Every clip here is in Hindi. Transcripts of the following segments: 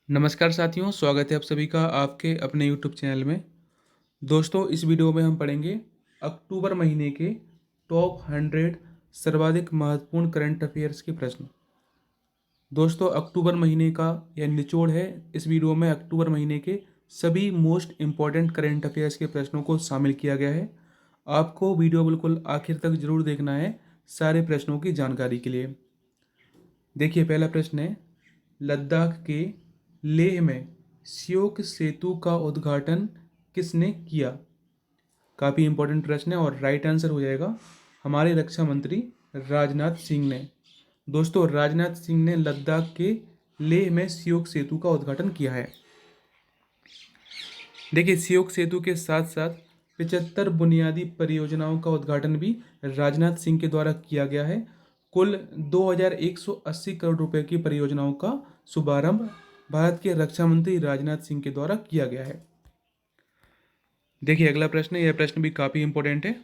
नमस्कार साथियों, स्वागत है आप सभी का आपके अपने यूट्यूब चैनल में। दोस्तों, इस वीडियो में हम पढ़ेंगे अक्टूबर महीने के टॉप 100 सर्वाधिक महत्वपूर्ण करंट अफेयर्स के प्रश्न। दोस्तों, अक्टूबर महीने का यह निचोड़ है। इस वीडियो में अक्टूबर महीने के सभी मोस्ट इम्पॉर्टेंट करंट अफेयर्स के प्रश्नों को शामिल किया गया है। आपको वीडियो बिल्कुल आखिर तक जरूर देखना है सारे प्रश्नों की जानकारी के लिए। देखिए, पहला प्रश्न है, लद्दाख के लेह में श्योक सेतु का उद्घाटन किसने किया? काफ़ी इंपॉर्टेंट प्रश्न है और राइट आंसर हो जाएगा हमारे रक्षा मंत्री राजनाथ सिंह ने। दोस्तों, राजनाथ सिंह ने लद्दाख के लेह में श्योक सेतु का उद्घाटन किया है। देखिए, श्योक सेतु के साथ साथ 75 बुनियादी परियोजनाओं का उद्घाटन भी राजनाथ सिंह के द्वारा किया गया है। कुल 2180 करोड़ रुपए की परियोजनाओं का शुभारंभ भारत के रक्षा मंत्री राजनाथ सिंह के द्वारा किया गया है। देखिए, अगला प्रश्न है, यह प्रश्न भी काफी इंपॉर्टेंट है।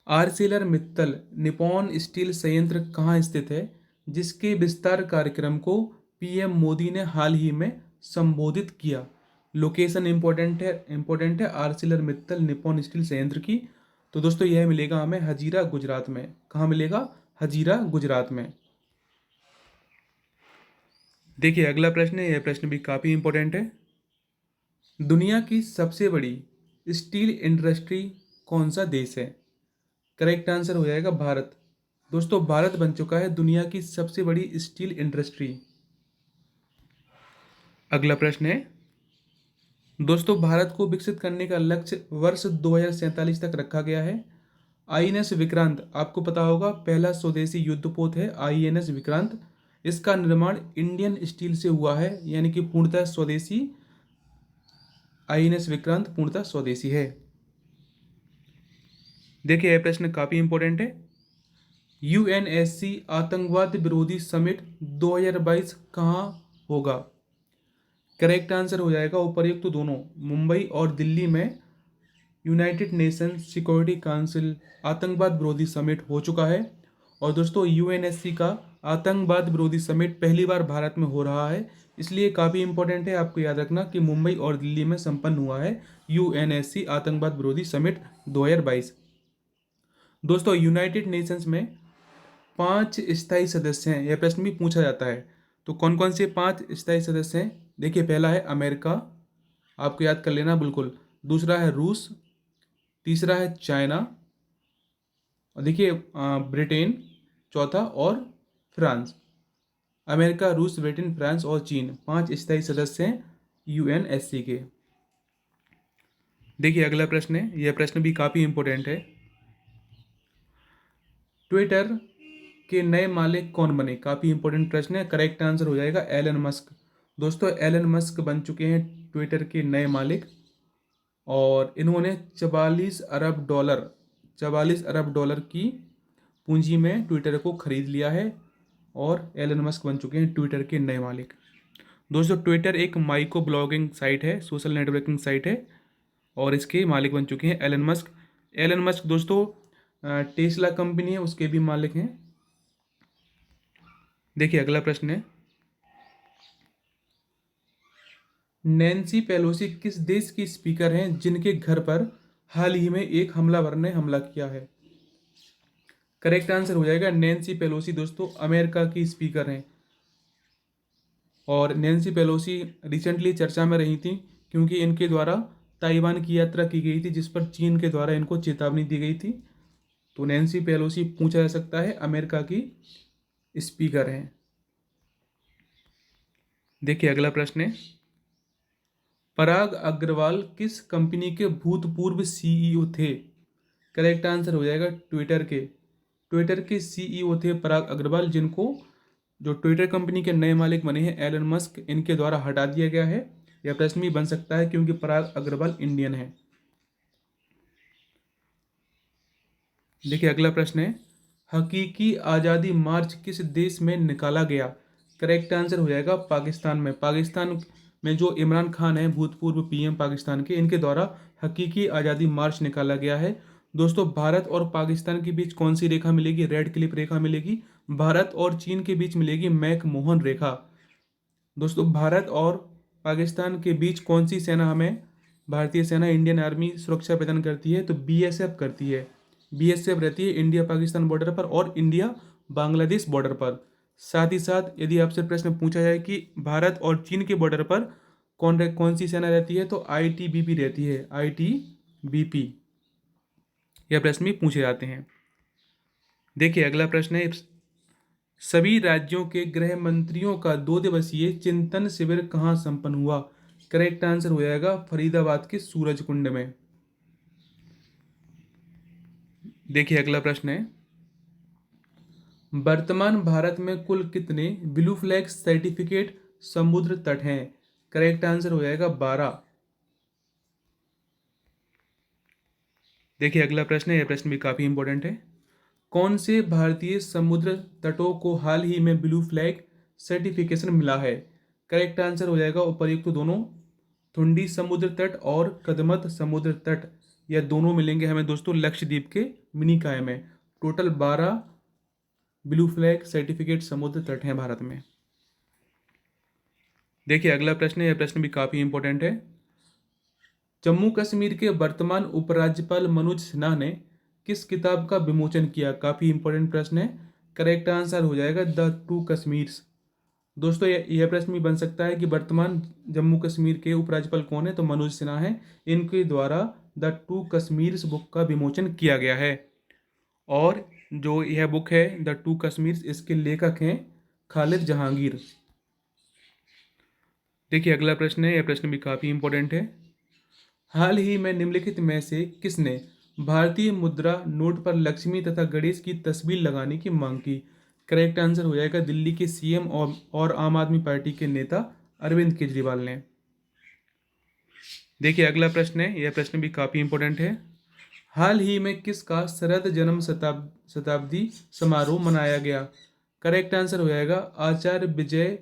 आर्सेलर मित्तल निप्पॉन स्टील संयंत्र कहाँ स्थित है, जिसके विस्तार कार्यक्रम को पीएम मोदी ने हाल ही में संबोधित किया? लोकेशन इंपॉर्टेंट है आर्सेलर मित्तल निप्पॉन स्टील संयंत्र की। तो दोस्तों, यह मिलेगा हमें हजीरा, गुजरात में। कहाँ मिलेगा? हजीरा, गुजरात में। देखिए, अगला प्रश्न है, यह प्रश्न भी काफी इंपॉर्टेंट है। दुनिया की सबसे बड़ी स्टील इंडस्ट्री कौन सा देश है? करेक्ट आंसर हो जाएगा भारत। दोस्तों, भारत बन चुका है दुनिया की सबसे बड़ी स्टील इंडस्ट्री। अगला प्रश्न है, दोस्तों, भारत को विकसित करने का लक्ष्य वर्ष 2047 तक रखा गया है। आईएनएस विक्रांत, आपको पता होगा, पहला स्वदेशी युद्धपोत है आईएनएस विक्रांत। इसका निर्माण इंडियन स्टील से हुआ है, यानी कि पूर्णतः स्वदेशी। आईएनएस विक्रांत पूर्णतः स्वदेशी है। देखिए, यह प्रश्न काफी इंपॉर्टेंट है। यूएनएससी आतंकवाद विरोधी समिट 2022 कहाँ होगा? करेक्ट आंसर हो जाएगा उपर्युक्त दोनों, मुंबई और दिल्ली में यूनाइटेड नेशंस सिक्योरिटी काउंसिल आतंकवाद विरोधी समिट हो चुका है। और दोस्तों, यूएनएससी का आतंकवाद विरोधी समिट पहली बार भारत में हो रहा है, इसलिए काफ़ी इंपॉर्टेंट है आपको याद रखना कि मुंबई और दिल्ली में संपन्न हुआ है यूएनएससी आतंकवाद विरोधी समिट 2022। दोस्तों, यूनाइटेड नेशंस में 5 स्थायी सदस्य हैं, यह प्रश्न भी पूछा जाता है। तो कौन कौन से 5 स्थायी सदस्य हैं? देखिए, पहला है अमेरिका, आपको याद कर लेना बिल्कुल। दूसरा है रूस, तीसरा है चाइना, और देखिए ब्रिटेन चौथा, और फ्रांस। अमेरिका, रूस, ब्रिटेन, फ्रांस और चीन 5 स्थायी सदस्य हैं यूएनएससी के। देखिए, अगला प्रश्न है, यह प्रश्न भी काफ़ी इंपॉर्टेंट है। ट्विटर के नए मालिक कौन बने? काफ़ी इंपॉर्टेंट प्रश्न है। करेक्ट आंसर हो जाएगा एलन मस्क। दोस्तों, एलन मस्क बन चुके हैं ट्विटर के नए मालिक, और इन्होंने 44 अरब डॉलर की पूंजी में ट्विटर को खरीद लिया है, और एलन मस्क बन चुके हैं ट्विटर के नए मालिक। दोस्तों, ट्विटर एक माइक्रो ब्लॉगिंग साइट है, सोशल नेटवर्किंग साइट है, और इसके मालिक बन चुके हैं एलन मस्क। एलन मस्क दोस्तों टेस्ला कंपनी है, उसके भी मालिक हैं। देखिए, अगला प्रश्न है, नैन्सी पेलोसी किस देश की स्पीकर हैं जिनके घर पर हाल ही में एक हमलावर ने हमला किया है? करेक्ट आंसर हो जाएगा नैन्सी पेलोसी। दोस्तों, अमेरिका की स्पीकर हैं, और नैन्सी पेलोसी रिसेंटली चर्चा में रही थी क्योंकि इनके द्वारा ताइवान की यात्रा की गई थी, जिस पर चीन के द्वारा इनको चेतावनी दी गई थी। तो नैन्सी पेलोसी पूछा जा सकता है अमेरिका की स्पीकर हैं। देखिए, अगला प्रश्न है, पराग अग्रवाल किस कंपनी के भूतपूर्व सीईओ थे? करेक्ट आंसर हो जाएगा ट्विटर के सीईओ थे पराग अग्रवाल, जिनको जो ट्विटर कंपनी के नए मालिक बने हैं एलन मस्क, इनके द्वारा हटा दिया गया है। यह प्रश्न भी बन सकता है क्योंकि पराग अग्रवाल इंडियन है। देखिए, अगला प्रश्न है, हकीकी आज़ादी मार्च किस देश में निकाला गया? करेक्ट आंसर हो जाएगा पाकिस्तान में। पाकिस्तान में जो इमरान खान है, भूतपूर्व पीएम पाकिस्तान के, इनके द्वारा हकीकी आज़ादी मार्च निकाला गया है। दोस्तों, भारत और पाकिस्तान के बीच कौन सी रेखा मिलेगी? रेड क्लिप रेखा मिलेगी। भारत और चीन के बीच मिलेगी मैक मोहन रेखा। दोस्तों भारत और पाकिस्तान के बीच कौन सी सेना हमें, भारतीय सेना इंडियन आर्मी सुरक्षा प्रदान करती है? तो बीएसएफ करती है। बीएसएफ रहती है इंडिया पाकिस्तान बॉर्डर पर और इंडिया बांग्लादेश बॉर्डर पर। साथ ही साथ यदि आपसे प्रश्न पूछा जाए कि भारत और चीन के बॉर्डर पर कौन सी सेना रहती है, तो आईटीबीपी रहती है, आईटीबीपी। यह प्रश्न भी पूछे जाते हैं। देखिए अगला प्रश्न है, सभी राज्यों के गृह मंत्रियों का 2 दिवसीय चिंतन शिविर कहाँ संपन्न हुआ? करेक्ट आंसर हो जाएगा फरीदाबाद के सूरज कुंड में। देखिए अगला प्रश्न है, वर्तमान भारत में कुल कितने ब्लू फ्लैग सर्टिफिकेट समुद्र तट हैं? करेक्ट आंसर हो जाएगा 12। देखिए अगला प्रश्न है, यह प्रश्न भी काफी इंपॉर्टेंट है। कौन से भारतीय समुद्र तटों को हाल ही में ब्लू फ्लैग सर्टिफिकेशन मिला है? करेक्ट आंसर हो जाएगा उपर्युक्त दोनों, थुंडी समुद्र तट और कदमत समुद्र तट। यह दोनों मिलेंगे हमें दोस्तों लक्षद्वीप के मिनिकॉय में। टोटल 12 ब्लू फ्लैग सर्टिफिकेट समुद्र तट हैं भारत में। देखिए अगला प्रश्न है, यह प्रश्न भी काफी इंपॉर्टेंट है। जम्मू कश्मीर के वर्तमान उपराज्यपाल मनोज सिन्हा ने किस किताब का विमोचन किया? काफी इंपॉर्टेंट प्रश्न है। करेक्ट आंसर हो जाएगा द टू कश्मीर्स। दोस्तों यह प्रश्न भी बन सकता है कि वर्तमान जम्मू कश्मीर के उपराज्यपाल कौन है, तो मनोज सिन्हा है। इनके द्वारा द टू कश्मीर्स बुक का विमोचन किया गया है। और जो यह बुक है द टू कश्मीर्स, इसके लेखक हैं खालिद जहांगीर। देखिए अगला प्रश्न है, यह प्रश्न भी काफ़ी इंपॉर्टेंट है। हाल ही में निम्नलिखित में से किसने भारतीय मुद्रा नोट पर लक्ष्मी तथा गणेश की तस्वीर लगाने की मांग की? करेक्ट आंसर हो जाएगा दिल्ली के सीएम और आम आदमी पार्टी के नेता अरविंद केजरीवाल ने। देखिए अगला प्रश्न है, यह प्रश्न भी काफ़ी इंपॉर्टेंट है। हाल ही में किसका शरद जन्म शताब्दी समारोह मनाया गया? करेक्ट आंसर हो जाएगा आचार्य विजय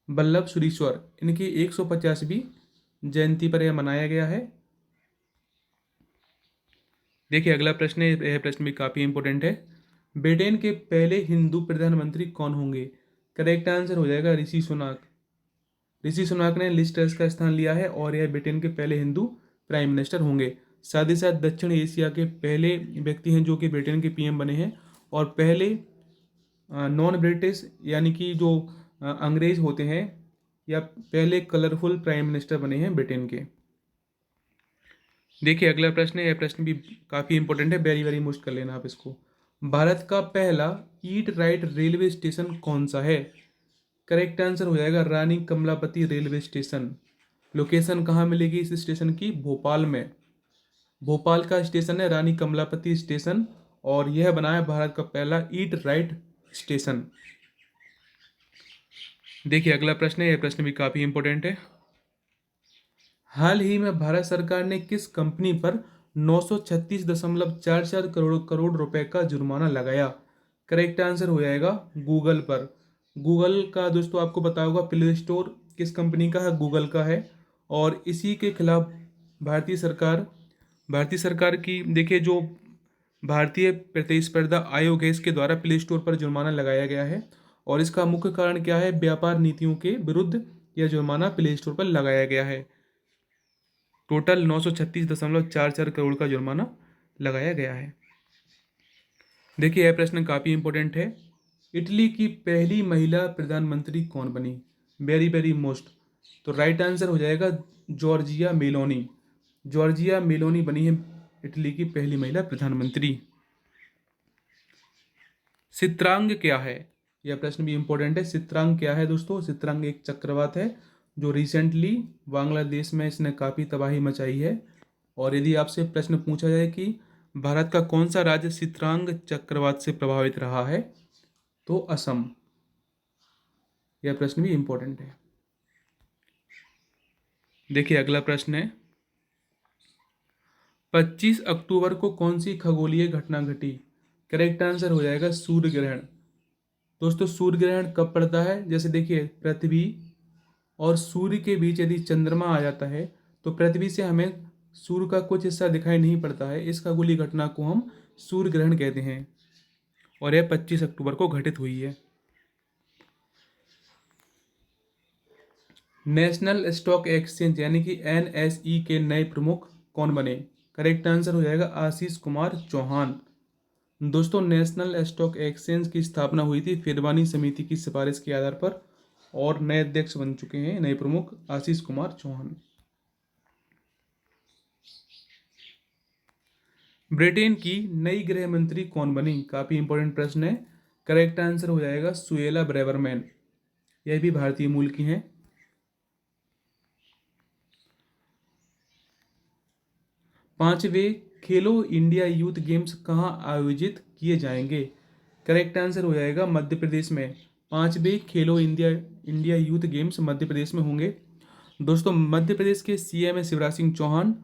वल्लभ सुरीश्वर। इनकी 150वीं जयंती पर यह मनाया गया है। देखिए अगला प्रश्न है, यह प्रश्न भी काफ़ी इंपॉर्टेंट है। ब्रिटेन के पहले हिंदू प्रधानमंत्री कौन होंगे? करेक्ट आंसर हो जाएगा ऋषि सुनाक। ऋषि सुनाक ने लिज ट्रस का स्थान लिया है और यह ब्रिटेन के पहले हिंदू प्राइम मिनिस्टर होंगे। साथ ही साथ दक्षिण एशिया के पहले व्यक्ति हैं जो कि ब्रिटेन के पीएम बने हैं, और पहले नॉन ब्रिटिश यानी कि जो अंग्रेज होते हैं, या पहले कलरफुल प्राइम मिनिस्टर बने हैं ब्रिटेन के। देखिए अगला प्रश्न है, यह प्रश्न भी काफ़ी इंपॉर्टेंट है, वेरी वेरी मुश्किल कर लेना आप इसको। भारत का पहला ईट राइट रेलवे स्टेशन कौन सा है? करेक्ट आंसर हो जाएगा रानी कमलापति रेलवे स्टेशन। लोकेशन कहाँ मिलेगी इस स्टेशन की? भोपाल में। भोपाल का स्टेशन है रानी कमलापति स्टेशन, और यह बना है भारत का पहला ईट राइट स्टेशन। देखिए अगला प्रश्न है, यह प्रश्न भी काफ़ी इंपॉर्टेंट है। हाल ही में भारत सरकार ने किस कंपनी पर 936.44 करोड़ रुपए का जुर्माना लगाया? करेक्ट आंसर हो जाएगा गूगल पर। गूगल का दोस्तों आपको पता होगा प्ले स्टोर किस कंपनी का है? गूगल का है। और इसी के खिलाफ भारतीय सरकार की, देखिए जो भारतीय प्रतिस्पर्धा आयोग है, इसके द्वारा प्ले स्टोर पर जुर्माना लगाया गया है। और इसका मुख्य कारण क्या है? व्यापार नीतियों के विरुद्ध यह जुर्माना प्ले स्टोर पर लगाया गया है। टोटल 936.44 करोड़ का जुर्माना लगाया गया है। देखिए यह प्रश्न काफ़ी इंपॉर्टेंट है। इटली की पहली महिला प्रधानमंत्री कौन बनी? Very very most. तो राइट आंसर हो जाएगा जॉर्जिया मेलोनी। जॉर्जिया मेलोनी बनी है इटली की पहली महिला प्रधानमंत्री। चित्रांग क्या है? यह प्रश्न भी इंपॉर्टेंट है। चित्रांग क्या है दोस्तों? चित्रांग एक चक्रवात है जो रिसेंटली बांग्लादेश में इसने काफ़ी तबाही मचाई है। और यदि आपसे प्रश्न पूछा जाए कि भारत का कौन सा राज्य चित्रांग चक्रवात से प्रभावित रहा है, तो असम। यह प्रश्न भी इंपॉर्टेंट है। देखिए अगला प्रश्न है, 25 अक्टूबर को कौन सी खगोलीय घटना घटी? करेक्ट आंसर हो जाएगा सूर्य ग्रहण। दोस्तों सूर्य ग्रहण कब पड़ता है? जैसे देखिए पृथ्वी और सूर्य के बीच यदि चंद्रमा आ जाता है तो पृथ्वी से हमें सूर्य का कुछ हिस्सा दिखाई नहीं पड़ता है। इस खगोलीय घटना को हम सूर्य ग्रहण कहते हैं, और यह 25 अक्टूबर को घटित हुई है। नेशनल स्टॉक एक्सचेंज यानी कि एनएसई के नए प्रमुख कौन बने? करेक्ट आंसर हो जाएगा आशीष कुमार चौहान। दोस्तों, नेशनल स्टॉक एक्सचेंज की स्थापना हुई थी फिरवानी समिति की सिफारिश के आधार पर, और नए अध्यक्ष बन चुके हैं नए प्रमुख आशीष कुमार चौहान। ब्रिटेन की नई गृह मंत्री कौन बनी? काफी इंपॉर्टेंट प्रश्न है। करेक्ट आंसर हो जाएगा सुएला ब्रेवरमैन। यह भी भारतीय मूल की हैं। पांचवें खेलो इंडिया यूथ गेम्स कहाँ आयोजित किए जाएंगे? करेक्ट आंसर हो जाएगा मध्य प्रदेश में। पांचवें खेलो India India youth games Madhya Pradesh में होंगे। दोस्तों, मध्य प्रदेश के सीएम है शिवराज सिंह चौहान,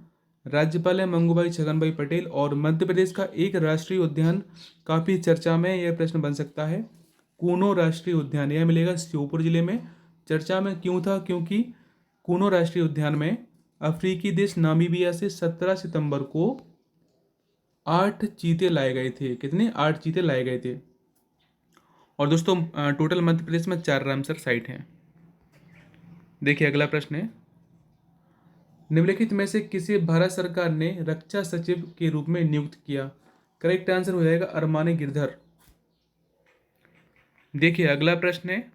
राज्यपाल है मंगूभाई छगनभाई पटेल, और मध्य प्रदेश का एक राष्ट्रीय उद्यान काफ़ी चर्चा में, यह प्रश्न बन सकता है। कूनो राष्ट्रीय उद्यान, यह मिलेगा श्योपुर जिले में। चर्चा में क्यों था? क्योंकि कूनो राष्ट्रीय उद्यान में अफ्रीकी देश नामीबिया से 17 सितंबर को 8 चीते लाए गए थे। कितने? 8 चीते लाए गए थे। और दोस्तों, टोटल मध्य प्रदेश में 4 रामसर साइट हैं। देखिए अगला प्रश्न है, निम्नलिखित में से किसे भारत सरकार ने रक्षा सचिव के रूप में नियुक्त किया? करेक्ट आंसर हो जाएगा अरमाने गिरधर। देखिए अगला प्रश्न है,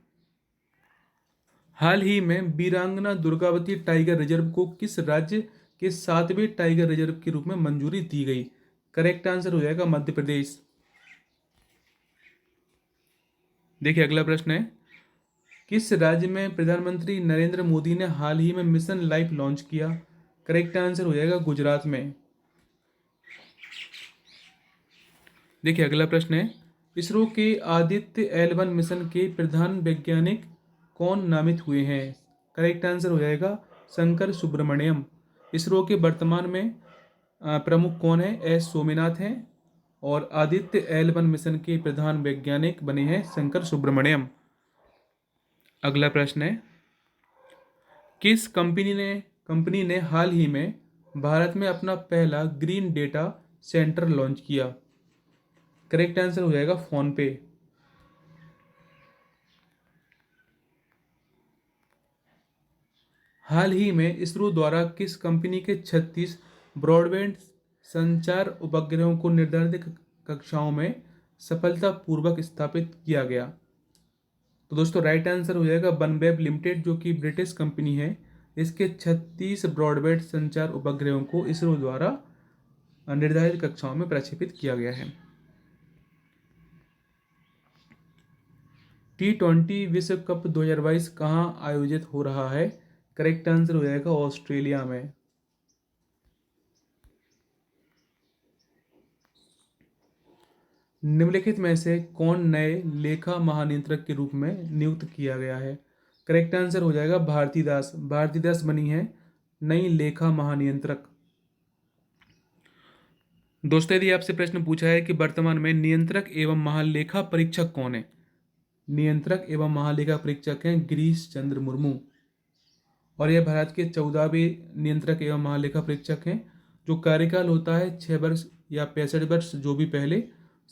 हाल ही में वीरांगना दुर्गावती टाइगर रिजर्व को किस राज्य के 7वें टाइगर रिजर्व के रूप में मंजूरी दी गई? करेक्ट आंसर हो जाएगा मध्य प्रदेश। देखिए अगला प्रश्न है, किस राज्य में प्रधानमंत्री नरेंद्र मोदी ने हाल ही में मिशन लाइफ लॉन्च किया? करेक्ट आंसर हो जाएगा गुजरात में। देखिए अगला प्रश्न है, इसरो के आदित्य L1 मिशन के प्रधान वैज्ञानिक कौन नामित हुए हैं? करेक्ट आंसर हो जाएगा शंकर सुब्रमण्यम। इसरो के वर्तमान में प्रमुख कौन है? एस सोमनाथ हैं, और आदित्य L1 मिशन के प्रधान वैज्ञानिक बने हैं शंकर सुब्रमण्यम। अगला प्रश्न है, किस कंपनी ने हाल ही में भारत में अपना पहला ग्रीन डेटा सेंटर लॉन्च किया? करेक्ट आंसर हो जाएगा फोन पे। हाल ही में इसरो द्वारा किस कंपनी के 36 ब्रॉडबैंड संचार उपग्रहों को निर्धारित कक्षाओं में सफलतापूर्वक स्थापित किया गया? तो दोस्तों, राइट आंसर हो जाएगा वनवेब लिमिटेड, जो कि ब्रिटिश कंपनी है। इसके 36 ब्रॉडबैंड संचार उपग्रहों को इसरो द्वारा निर्धारित कक्षाओं में प्रक्षेपित किया गया है। T20 विश्व कप 2022 कहाँ आयोजित हो रहा है? करेक्ट आंसर हो जाएगा ऑस्ट्रेलिया में। निम्नलिखित में से कौन नए लेखा महानियंत्रक के रूप में नियुक्त किया गया है? करेक्ट आंसर हो जाएगा भारतीदास। भारतीदास बनी है नई लेखा महानियंत्रक। दोस्तों, यदि आपसे प्रश्न पूछा है कि वर्तमान में नियंत्रक एवं महालेखा परीक्षक कौन है? नियंत्रक एवं महालेखा परीक्षक हैं गिरीश चंद्र मुर्मू, और यह भारत के 14वें नियंत्रक एवं महालेखा परीक्षक हैं। जो कार्यकाल होता है 6 वर्ष या 65 वर्ष, जो भी पहले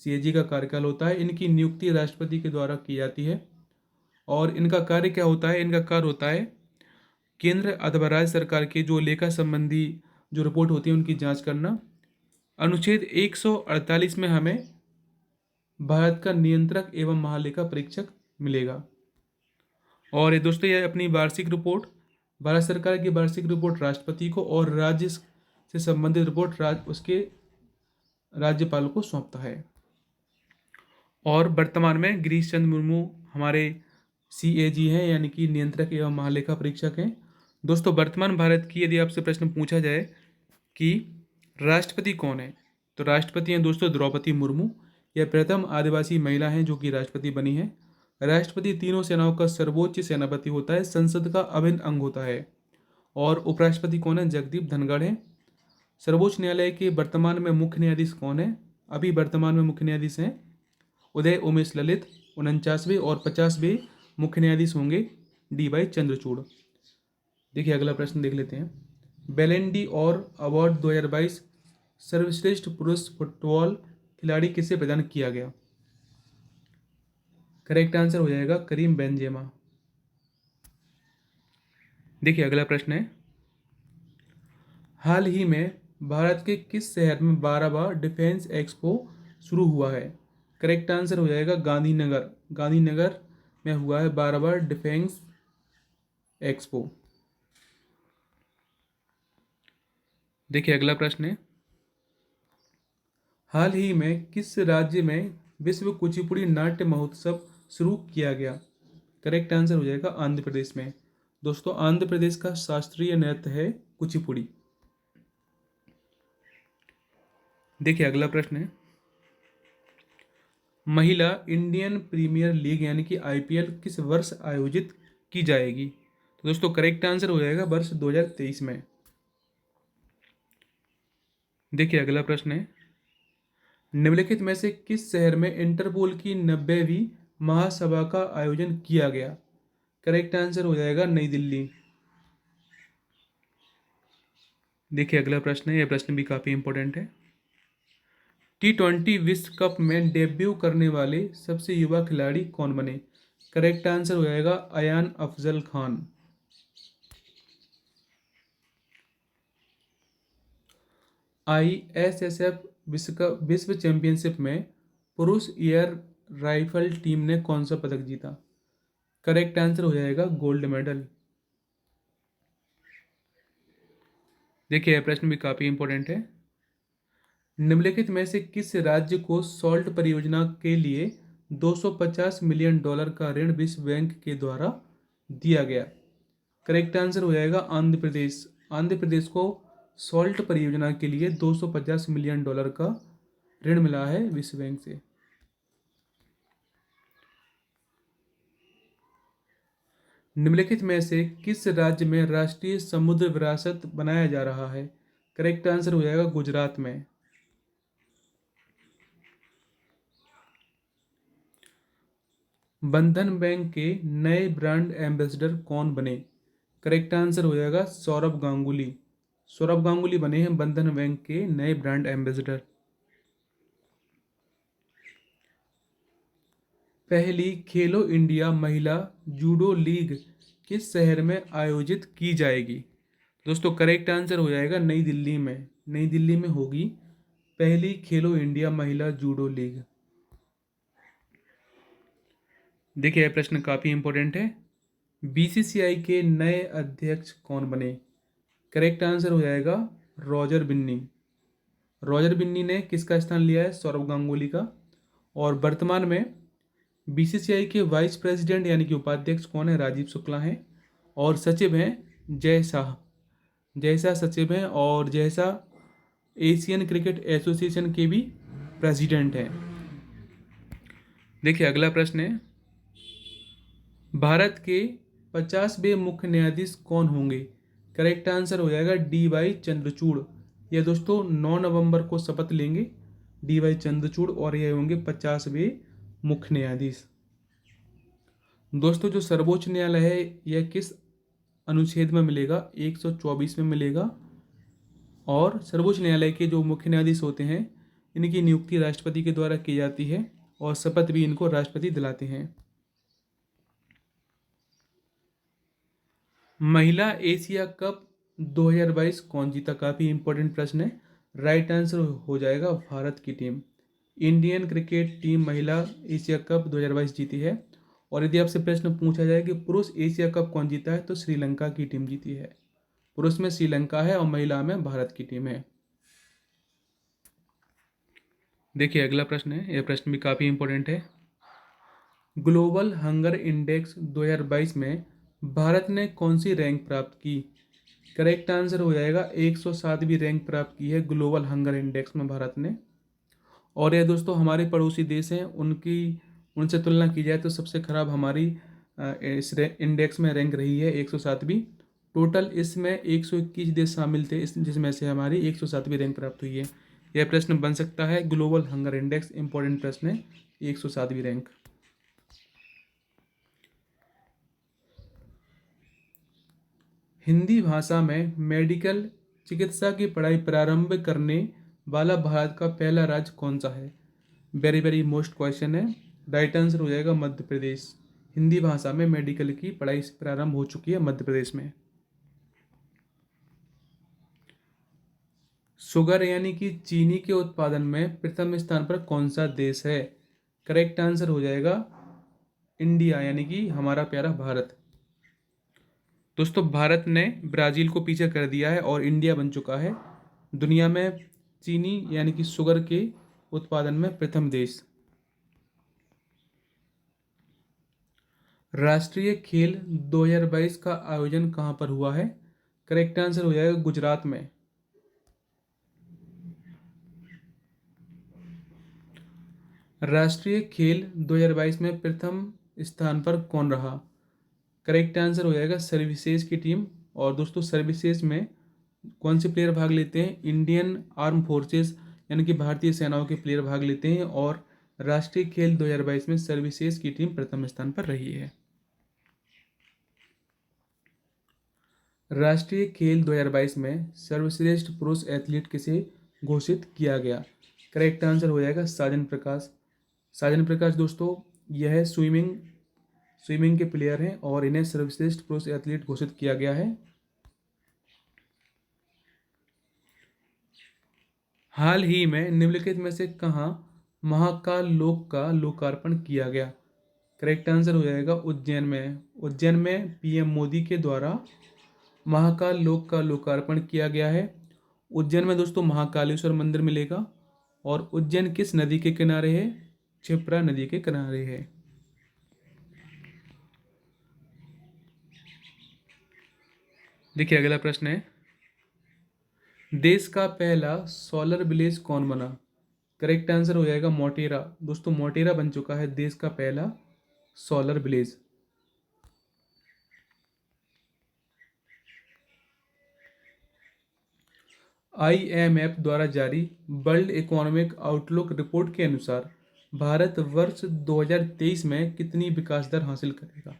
सीएजी का कार्यकाल होता है। इनकी नियुक्ति राष्ट्रपति के द्वारा की जाती है। और इनका कार्य क्या होता है? इनका कार्य होता है केंद्र अथवा राज्य सरकार के जो लेखा संबंधी जो रिपोर्ट होती है उनकी जांच करना। अनुच्छेद 148 में हमें भारत का नियंत्रक एवं महालेखा परीक्षक मिलेगा। और ये दोस्तों, ये अपनी वार्षिक रिपोर्ट, भारत सरकार की वार्षिक रिपोर्ट राष्ट्रपति को, और राज्य से संबंधित रिपोर्ट उसके राज्यपाल को सौंपता है। और वर्तमान में गिरीश चंद्र मुर्मू हमारे सीएजी हैं, यानी कि नियंत्रक एवं महालेखा परीक्षक हैं। दोस्तों, वर्तमान भारत की यदि आपसे प्रश्न पूछा जाए कि राष्ट्रपति कौन है, तो राष्ट्रपति हैं दोस्तों द्रौपदी मुर्मू। यह प्रथम आदिवासी महिला हैं जो कि राष्ट्रपति बनी है। राष्ट्रपति तीनों सेनाओं का सर्वोच्च सेनापति होता है, संसद का अभिन्न अंग होता है। और उपराष्ट्रपति कौन है? जगदीप धनखड़ हैं। सर्वोच्च न्यायालय के वर्तमान में मुख्य न्यायाधीश कौन है? अभी वर्तमान में मुख्य न्यायाधीश हैं उदय उमेश ललित। 49वें और 50वें मुख्य न्यायाधीश होंगे DY चंद्रचूड़। देखिए अगला प्रश्न देख लेते हैं, बैलन डी और अवार्ड 2022 सर्वश्रेष्ठ पुरुष फुटबॉल खिलाड़ी किसे प्रदान किया गया? करेक्ट आंसर हो जाएगा करीम बेंजेमा। देखिए अगला प्रश्न है, हाल ही में भारत के किस शहर में 12वां डिफेंस एक्सपो शुरू हुआ है? करेक्ट आंसर हो जाएगा गांधीनगर। गांधीनगर में हुआ है 12वां डिफेंस एक्सपो। देखिए अगला प्रश्न है, हाल ही में किस राज्य में विश्व कुचिपुड़ी नाट्य महोत्सव शुरू किया गया? करेक्ट आंसर हो जाएगा आंध्र प्रदेश में। दोस्तों आंध्र प्रदेश का शास्त्रीय नृत्य है कुचिपुड़ी। देखिए अगला प्रश्न है, महिला इंडियन प्रीमियर लीग यानी कि आईपीएल किस वर्ष आयोजित की जाएगी? तो दोस्तों करेक्ट आंसर हो जाएगा वर्ष 2023 में। देखिए अगला प्रश्न है, निम्नलिखित में से किस शहर में इंटरपोल की 90वीं महासभा का आयोजन किया गया? करेक्ट आंसर हो जाएगा नई दिल्ली। देखिए अगला प्रश्न है, यह प्रश्न भी काफी इंपॉर्टेंट है, T20 विश्व कप में डेब्यू करने वाले सबसे युवा खिलाड़ी कौन बने? करेक्ट आंसर हो जाएगा अयान अफजल खान। ISSF विश्व चैंपियनशिप में पुरुष एयर राइफल टीम ने कौन सा पदक जीता? करेक्ट आंसर हो जाएगा गोल्ड मेडल। देखिए यह प्रश्न भी काफी इंपॉर्टेंट है, निम्नलिखित में से किस राज्य को सॉल्ट परियोजना के लिए $250 मिलियन का ऋण विश्व बैंक के द्वारा दिया गया? करेक्ट आंसर हो जाएगा आंध्र प्रदेश। आंध्र प्रदेश को सॉल्ट परियोजना के लिए $250 मिलियन का ऋण मिला है विश्व बैंक से। निम्नलिखित में से किस राज्य में राष्ट्रीय समुद्र विरासत बनाया जा रहा है? करेक्ट आंसर हो जाएगा गुजरात में। बंधन बैंक के नए ब्रांड एम्बेसडर कौन बने? करेक्ट आंसर हो जाएगा सौरभ गांगुली। सौरभ गांगुली बने हैं बंधन बैंक के नए ब्रांड एम्बेसडर। पहली खेलो इंडिया महिला जूडो लीग किस शहर में आयोजित की जाएगी? दोस्तों करेक्ट आंसर हो जाएगा नई दिल्ली में। नई दिल्ली में होगी पहली खेलो इंडिया महिला जूडो लीग। देखिए यह प्रश्न काफ़ी इंपॉर्टेंट है, बीसीसीआई के नए अध्यक्ष कौन बने? करेक्ट आंसर हो जाएगा रॉजर बिन्नी। रॉजर बिन्नी ने किसका स्थान लिया है? सौरभ गांगुली का। और वर्तमान में बीसीसीआई के वाइस प्रेसिडेंट यानी कि उपाध्यक्ष कौन है? राजीव शुक्ला हैं। और सचिव हैं जय शाह। जय शाह सचिव हैं और Jay Shah Asian cricket association के भी प्रेसिडेंट हैं। देखिए अगला प्रश्न है, भारत के 50वें मुख्य न्यायाधीश कौन होंगे? करेक्ट आंसर हो जाएगा DY चंद्रचूड़। यह दोस्तों 9 नवंबर को शपथ लेंगे DY चंद्रचूड़ और यह होंगे 50वें मुख्य न्यायाधीश। दोस्तों जो सर्वोच्च न्यायालय है यह किस अनुच्छेद में मिलेगा? 124 में मिलेगा। और सर्वोच्च न्यायालय के जो मुख्य न्यायाधीश होते हैं इनकी नियुक्ति राष्ट्रपति के द्वारा की जाती है और शपथ भी इनको राष्ट्रपति दिलाते हैं। महिला एशिया कप 2022 कौन जीता? काफ़ी इंपॉर्टेंट प्रश्न है। राइट आंसर हो जाएगा भारत की टीम। इंडियन क्रिकेट टीम महिला एशिया कप 2022 जीती है। और यदि आपसे प्रश्न पूछा जाए कि पुरुष एशिया कप कौन जीता है तो श्रीलंका की टीम जीती है। पुरुष में श्रीलंका है और महिला में भारत की टीम है। देखिए अगला प्रश्न है, यह प्रश्न भी काफ़ी इंपॉर्टेंट है, ग्लोबल हंगर इंडेक्स 2022 में भारत ने कौन सी रैंक प्राप्त की? करेक्ट आंसर हो जाएगा 107वीं रैंक प्राप्त की है ग्लोबल हंगर इंडेक्स में भारत ने। और यह दोस्तों हमारे पड़ोसी देश हैं उनसे तुलना की जाए तो सबसे खराब हमारी इस इंडेक्स में रैंक रही है 107वीं। टोटल इसमें 121 देश शामिल थे जिसमें से हमारी 107वीं रैंक प्राप्त हुई है। यह प्रश्न बन सकता है, ग्लोबल हंगर इंडेक्स इंपॉर्टेंट प्रश्न है, 107वीं रैंक। हिंदी भाषा में मेडिकल चिकित्सा की पढ़ाई प्रारंभ करने वाला भारत का पहला राज्य कौन सा है? वेरी वेरी मोस्ट क्वेश्चन है। राइट आंसर हो जाएगा मध्य प्रदेश। हिंदी भाषा में मेडिकल की पढ़ाई प्रारंभ हो चुकी है मध्य प्रदेश में। शुगर यानी कि चीनी के उत्पादन में प्रथम स्थान पर कौन सा देश है? करेक्ट आंसर हो जाएगा इंडिया, यानी कि हमारा प्यारा भारत। दोस्तों, भारत ने ब्राज़ील को पीछे कर दिया है और इंडिया बन चुका है दुनिया में चीनी यानी कि शुगर के उत्पादन में प्रथम देश। राष्ट्रीय खेल 2022 का आयोजन कहाँ पर हुआ है? करेक्ट आंसर हो जाएगा गुजरात में। राष्ट्रीय खेल 2022 में प्रथम स्थान पर कौन रहा? करेक्ट आंसर हो जाएगा सर्विसेज की टीम। और दोस्तों, सर्विसेज में कौन से प्लेयर भाग लेते हैं? इंडियन आर्म फोर्सेस यानी कि भारतीय सेनाओं के प्लेयर भाग लेते हैं। और राष्ट्रीय खेल 2022 में सर्विसेज की टीम प्रथम स्थान पर रही है। राष्ट्रीय खेल 2022 में सर्वश्रेष्ठ पुरुष एथलीट किसे घोषित किया गया? करेक्ट आंसर हो जाएगा साजन प्रकाश। साजन प्रकाश दोस्तों, यह स्विमिंग के प्लेयर हैं और इन्हें सर्वश्रेष्ठ पुरुष एथलीट घोषित किया गया है। हाल ही में निम्नलिखित में से कहाँ महाकाल लोक का लोकार्पण किया गया? करेक्ट आंसर हो जाएगा उज्जैन में। उज्जैन में पीएम मोदी के द्वारा महाकाल लोक का लोकार्पण किया गया है। उज्जैन में दोस्तों महाकालेश्वर मंदिर मिलेगा। और उज्जैन किस नदी के किनारे है? क्षिप्रा नदी के किनारे है। देखिए, अगला प्रश्न है, देश का पहला सोलर विलेज कौन बना? करेक्ट आंसर हो जाएगा मोटेरा। दोस्तों, मोटेरा बन चुका है देश का पहला सोलर विलेज। आईएमएफ द्वारा जारी वर्ल्ड इकोनॉमिक आउटलुक रिपोर्ट के अनुसार भारत वर्ष 2023 में कितनी विकास दर हासिल करेगा?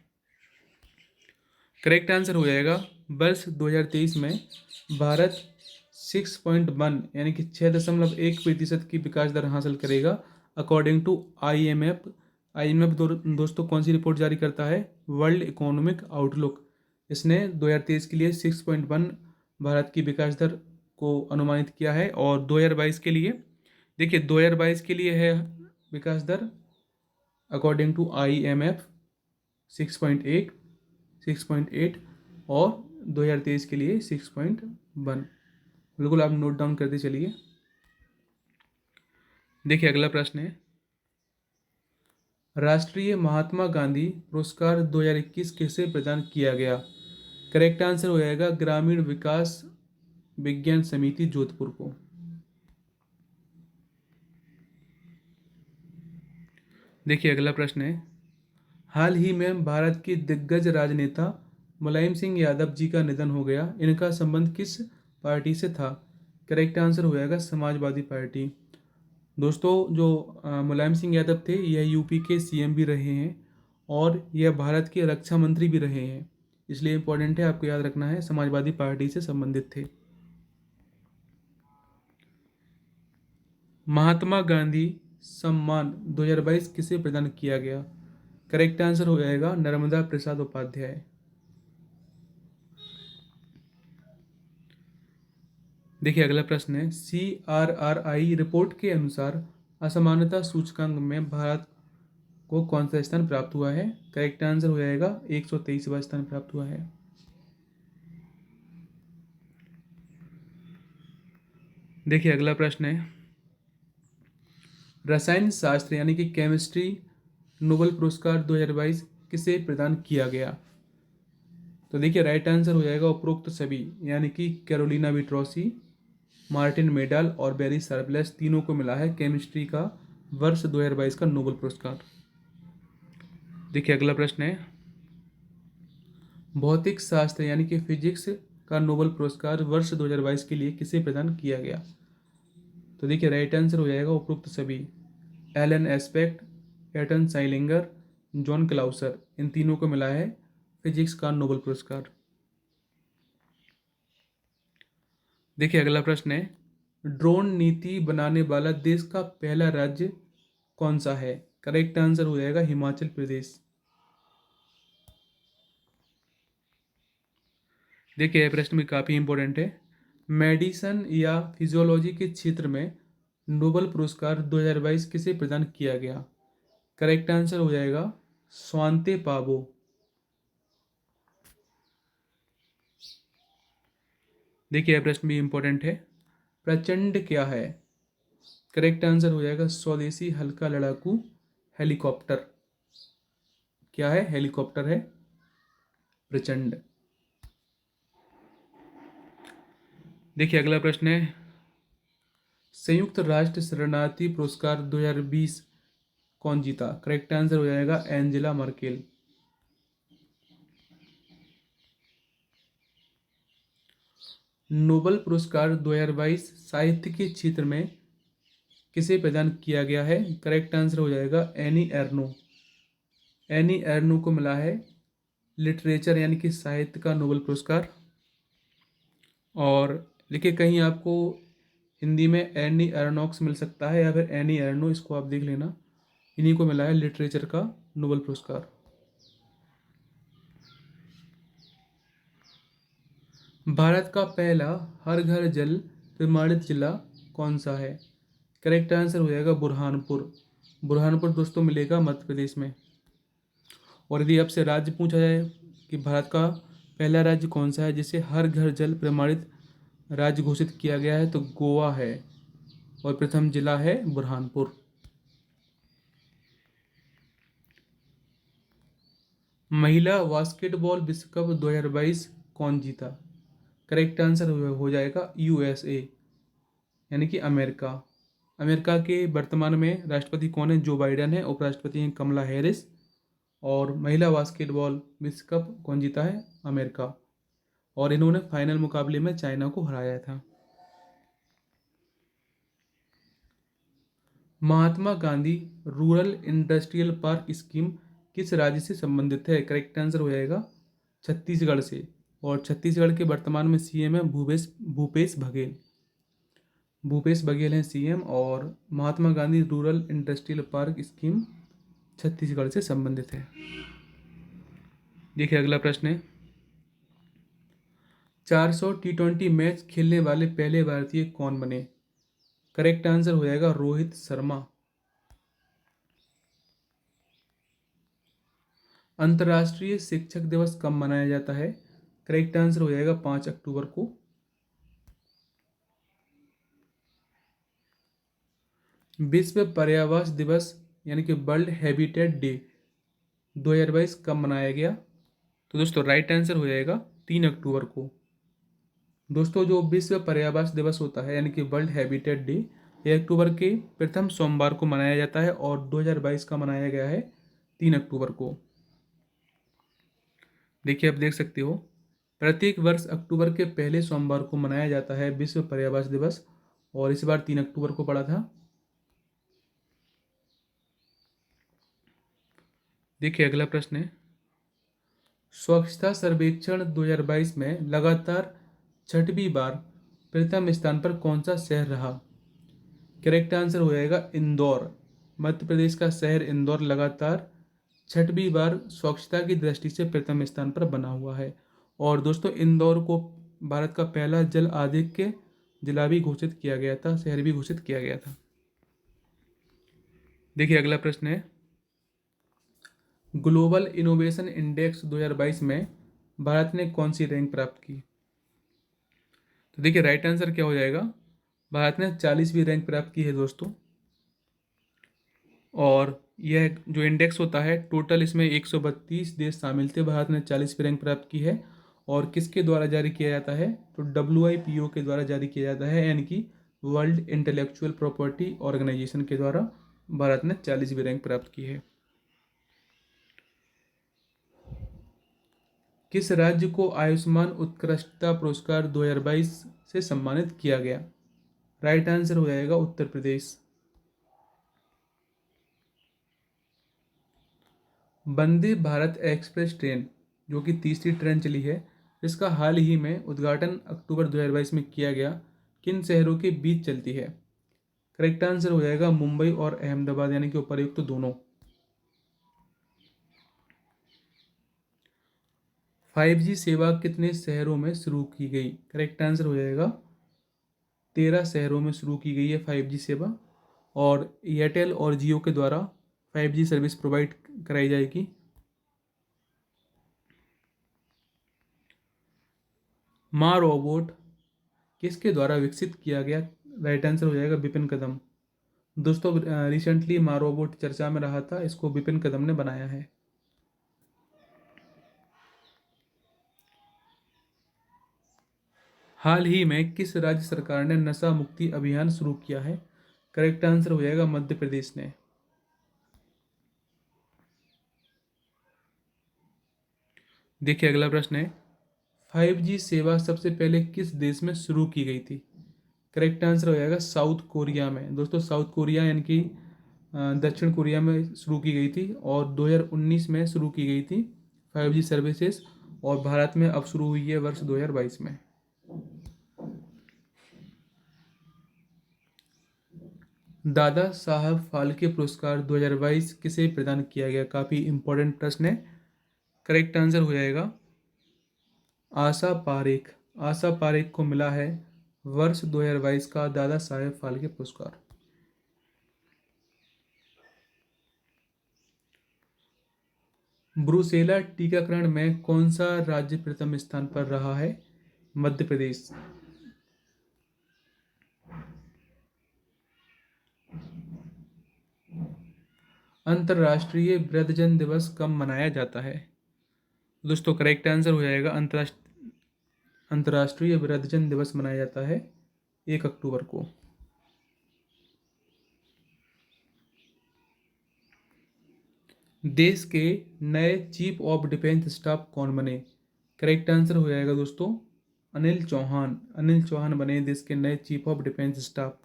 करेक्ट आंसर हो जाएगा वर्ष 2023 में भारत 6.1 यानी कि 6.1% की विकास दर हासिल करेगा, अकॉर्डिंग टू आईएमएफ। आईएमएफ दोस्तों कौन सी रिपोर्ट जारी करता है? World economic outlook. इसने 2023 के लिए 6.1 भारत की विकास दर को अनुमानित किया है। और 2022 के लिए, देखिए 2022 के लिए है विकास दर अकॉर्डिंग टू आईएमएफ 6.8 और 2023 के लिए 6.1। बिल्कुल आप नोट डाउन करते चलिए। देखिए, अगला प्रश्न है, राष्ट्रीय महात्मा गांधी पुरस्कार 2021 किसे प्रदान किया गया? करेक्ट आंसर हो जाएगा ग्रामीण विकास विज्ञान समिति जोधपुर को। देखिए, अगला प्रश्न है, हाल ही में भारत के दिग्गज राजनेता मुलायम सिंह यादव जी का निधन हो गया। इनका संबंध किस पार्टी से था? करेक्ट आंसर हो जाएगा समाजवादी पार्टी। दोस्तों, जो मुलायम सिंह यादव थे यह यूपी के सीएम भी रहे हैं और यह भारत के रक्षा मंत्री भी रहे हैं, इसलिए इंपॉर्टेंट है, आपको याद रखना है, समाजवादी पार्टी से संबंधित थे। महात्मा गांधी सम्मान 2022 किसे प्रदान किया गया? करेक्ट आंसर हो जाएगा नर्मदा प्रसाद उपाध्याय। देखिए, अगला प्रश्न है, CRRI रिपोर्ट के अनुसार असमानता सूचकांक में भारत को कौन सा स्थान प्राप्त हुआ है? करेक्ट आंसर हो जाएगा 123वां स्थान प्राप्त हुआ है। देखिए, अगला प्रश्न है, रसायन शास्त्र यानी कि केमिस्ट्री नोबेल पुरस्कार 2022 किसे प्रदान किया गया? तो देखिए, राइट आंसर हो जाएगा उपरोक्त सभी, यानी कि कैरोलिना विट्रोसी, मार्टिन मेडाल और बेरी सार्पलेस तीनों को मिला है केमिस्ट्री का वर्ष 2022 का नोबेल पुरस्कार। देखिए, अगला प्रश्न है, भौतिक शास्त्र यानी कि फिजिक्स का नोबेल पुरस्कार वर्ष 2022 के लिए किसे प्रदान किया गया? तो देखिए, राइट आंसर हो जाएगा उपरोक्त सभी, एलन एस्पेक्ट, एटन साइलिंगर, जॉन क्लाउसर, इन तीनों को मिला है फिजिक्स का नोबेल पुरस्कार। देखिए, अगला प्रश्न है, ड्रोन नीति बनाने वाला देश का पहला राज्य कौन सा है? करेक्ट आंसर हो जाएगा हिमाचल प्रदेश। देखिए, यह प्रश्न भी काफ़ी इंपॉर्टेंट है, मेडिसन या फिजियोलॉजी के क्षेत्र में नोबेल पुरस्कार 2022 किसे प्रदान किया गया? करेक्ट आंसर हो जाएगा स्वांते पाबो। देखिए यह प्रश्न भी इंपॉर्टेंट है। प्रचंड क्या है? करेक्ट आंसर हो जाएगा स्वदेशी हल्का लड़ाकू हेलीकॉप्टर। क्या है? हेलीकॉप्टर है प्रचंड। देखिए अगला प्रश्न है, संयुक्त राष्ट्र शरणार्थी पुरस्कार 2020 कौन जीता? करेक्ट आंसर हो जाएगा एंजेला मर्केल। नोबेल पुरस्कार 2022 साहित्य के क्षेत्र में किसे प्रदान किया गया है? करेक्ट आंसर हो जाएगा एनी एर्नो। एनी एर्नो को मिला है लिटरेचर यानी कि साहित्य का नोबेल पुरस्कार। और देखिए कहीं आपको हिंदी में एनी एरोनॉक्स मिल सकता है या फिर एनी एर्नो, इसको आप देख लेना। इन्हीं को मिला है लिटरेचर का नोबेल पुरस्कार। भारत का पहला हर घर जल प्रमाणित जिला कौन सा है? करेक्ट आंसर हो जाएगा बुरहानपुर। बुरहानपुर दोस्तों मिलेगा मध्य प्रदेश में। और यदि आपसे राज्य पूछा जाए कि भारत का पहला राज्य कौन सा है जिसे हर घर जल प्रमाणित राज्य घोषित किया गया है, तो गोवा है और प्रथम जिला है बुरहानपुर। महिला बास्केटबॉल विश्व कप 2022 कौन जीता? करेक्ट आंसर हो जाएगा यूएसए यानी कि अमेरिका। अमेरिका के वर्तमान में राष्ट्रपति कौन है? जो बाइडेन है। उपराष्ट्रपति हैं कमला हैरिस। और महिला बास्केटबॉल विश्व कप कौन जीता है? अमेरिका। और इन्होंने फाइनल मुकाबले में चाइना को हराया था। Mahatma Gandhi rural industrial park scheme किस राज्य से संबंधित है? करेक्ट आंसर हो जाएगा छत्तीसगढ़ से। और छत्तीसगढ़ के वर्तमान में सीएम है भूपेश बघेल। भूपेश बघेल हैं सीएम। और Mahatma Gandhi rural industrial park scheme Chhattisgarh से संबंधित है। देखिए अगला प्रश्न है, 400 T20 मैच खेलने वाले पहले भारतीय कौन बने? करेक्ट आंसर हो जाएगा रोहित शर्मा। अंतर्राष्ट्रीय शिक्षक दिवस कब मनाया जाता है? करेक्ट आंसर हो जाएगा 5 अक्टूबर को। विश्व पर्यावरण दिवस यानी कि वर्ल्ड हैबिटेट डे 2022 कब मनाया गया? तो दोस्तों राइट आंसर हो जाएगा 3 अक्टूबर को। दोस्तों जो विश्व पर्यावरण दिवस होता है यानी कि वर्ल्ड हैबिटेट डे, 1 अक्टूबर के प्रथम सोमवार को मनाया जाता है और 2022 का मनाया गया है 3 अक्टूबर को। देखिए आप देख सकते हो, प्रत्येक वर्ष अक्टूबर के पहले सोमवार को मनाया जाता है विश्व पर्यावरण दिवस, और इस बार 3 अक्टूबर को पड़ा था। देखिए अगला प्रश्न है, स्वच्छता सर्वेक्षण 2022 में लगातार छठवीं बार प्रथम स्थान पर कौन सा शहर रहा? करेक्ट आंसर हो जाएगा इंदौर। मध्य प्रदेश का शहर इंदौर लगातार छठवीं बार स्वच्छता की दृष्टि से प्रथम स्थान पर बना हुआ है। और दोस्तों इंदौर को भारत का पहला जल आधिक्य जिला भी घोषित किया गया था, शहर भी घोषित किया गया था। देखिए अगला प्रश्न है, ग्लोबल इनोवेशन इंडेक्स 2022 में भारत ने कौन सी रैंक प्राप्त की? तो देखिए राइट आंसर क्या हो जाएगा, भारत ने 40वीं रैंक प्राप्त की है दोस्तों। और यह जो इंडेक्स होता है टोटल, इसमें 132 देश शामिल थे। भारत ने 40वीं रैंक प्राप्त की है। और किसके द्वारा जारी किया जाता है? तो WIPO के द्वारा जारी किया जाता है, यानी कि वर्ल्ड इंटेलेक्चुअल प्रॉपर्टी ऑर्गेनाइजेशन के द्वारा भारत ने 40वीं रैंक प्राप्त की है। किस राज्य को आयुष्मान उत्कृष्टता पुरस्कार 2022 से सम्मानित किया गया? राइट आंसर हो जाएगा उत्तर प्रदेश। वंदे भारत एक्सप्रेस ट्रेन जो कि तीसरी ट्रेन चली है, इसका हाल ही में उद्घाटन अक्टूबर 2022 में किया गया, किन शहरों के बीच चलती है? करेक्ट आंसर हो जाएगा मुंबई और अहमदाबाद, यानी कि उपर्युक्त दोनों। 5G सेवा कितने शहरों में शुरू की गई? करेक्ट आंसर हो जाएगा 13 शहरों में शुरू की गई है 5G सेवा, और एयरटेल और जियो के द्वारा 5G सर्विस प्रोवाइड कराई जाएगी। माँ रोबोट किसके द्वारा विकसित किया गया? राइट आंसर हो जाएगा विपिन कदम। दोस्तों रिसेंटली माँ रोबोट चर्चा में रहा था, इसको विपिन कदम ने बनाया है। हाल ही में किस राज्य सरकार ने नशा मुक्ति अभियान शुरू किया है? करेक्ट आंसर हो जाएगा मध्य प्रदेश ने। देखिए अगला प्रश्न है, 5G सेवा सबसे पहले किस देश में शुरू की गई थी? करेक्ट आंसर हो जाएगा साउथ कोरिया में। दोस्तों साउथ कोरिया यानी कि दक्षिण कोरिया में शुरू की गई थी, और 2019 में शुरू की गई थी 5G सर्विसेज, और भारत में अब शुरू हुई है वर्ष 2022 में। दादा साहब फाल्के पुरस्कार 2022 किसे प्रदान किया गया? काफ़ी इंपॉर्टेंट प्रश्न है। करेक्ट आंसर हो जाएगा आशा पारेख। आशा पारेख को मिला है वर्ष 2022 का दादा साहेब फाल्के पुरस्कार। ब्रूसेला टीकाकरण में कौन सा राज्य प्रथम स्थान पर रहा है? मध्य प्रदेश। अंतर्राष्ट्रीय वृद्धजन दिवस कब मनाया जाता है? दोस्तों करेक्ट आंसर हो जाएगा अंतर्राष्ट्रीय वृद्धजन दिवस मनाया जाता है 1 अक्टूबर को। देश के नए चीफ ऑफ डिफेंस स्टाफ कौन बने? करेक्ट आंसर हो जाएगा दोस्तों अनिल चौहान। अनिल चौहान बने देश के नए chief of defence staff.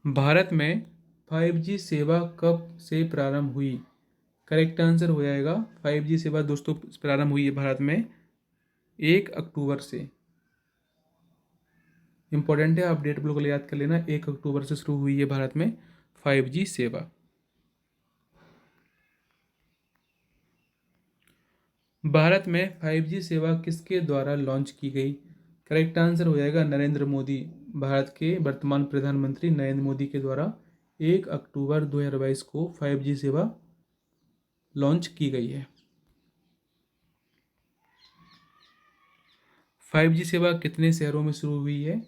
Bharat में 5G सेवा कब से प्रारंभ हुई? करेक्ट आंसर हो जाएगा 5G सेवा दोस्तों प्रारंभ हुई है भारत में 1 अक्टूबर से। इंपॉर्टेंट है, आप डेट बिल्कुल याद कर लेना, 1 अक्टूबर से शुरू हुई है भारत में 5G सेवा। भारत में 5G सेवा किसके द्वारा लॉन्च की गई? करेक्ट आंसर हो जाएगा नरेंद्र मोदी। भारत के वर्तमान प्रधानमंत्री नरेंद्र मोदी के द्वारा 1 अक्टूबर 2022 को 5G सेवा लॉन्च की गई है। 5G सेवा कितने शहरों में शुरू हुई है?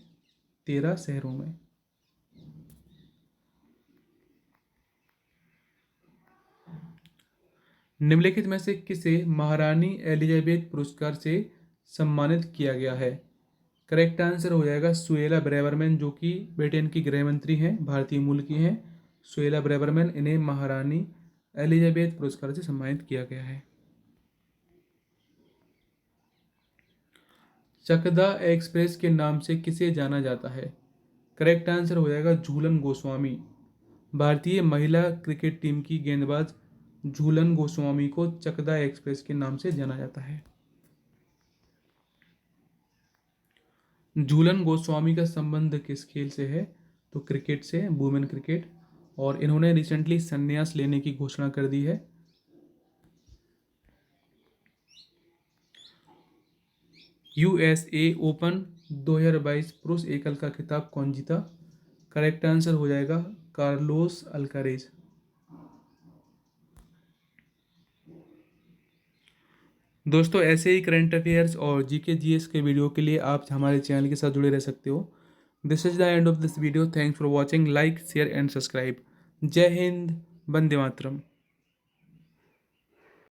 13 शहरों में। निम्नलिखित में से किसे महारानी एलिजाबेथ पुरस्कार से सम्मानित किया गया है? करेक्ट आंसर हो जाएगा सुएला ब्रेवरमैन, जो कि ब्रिटेन की गृह मंत्री हैं, भारतीय मूल की हैं। सुएला ब्रेवरमैन, इन्हें महारानी एलिजाबेथ पुरस्कार से सम्मानित किया गया है। चकदा एक्सप्रेस के नाम से किसे जाना जाता है? करेक्ट आंसर हो जाएगा झूलन गोस्वामी। भारतीय महिला क्रिकेट टीम की गेंदबाज झूलन गोस्वामी को चकदा एक्सप्रेस के नाम से जाना जाता है। झूलन गोस्वामी का संबंध किस खेल से है? तो क्रिकेट से, वुमेन क्रिकेट, और इन्होंने रिसेंटली संन्यास लेने की घोषणा कर दी है। USA ओपन 2022 पुरुष एकल का खिताब कौन जीता? करेक्ट आंसर हो जाएगा कार्लोस अल्कारेज। दोस्तों ऐसे ही करंट अफेयर्स और GK GS के वीडियो के लिए आप हमारे चैनल के साथ जुड़े रह सकते हो। This is the end of this video. Thanks for watching. Like, share and subscribe. जय हिंद, वंदे मातरम।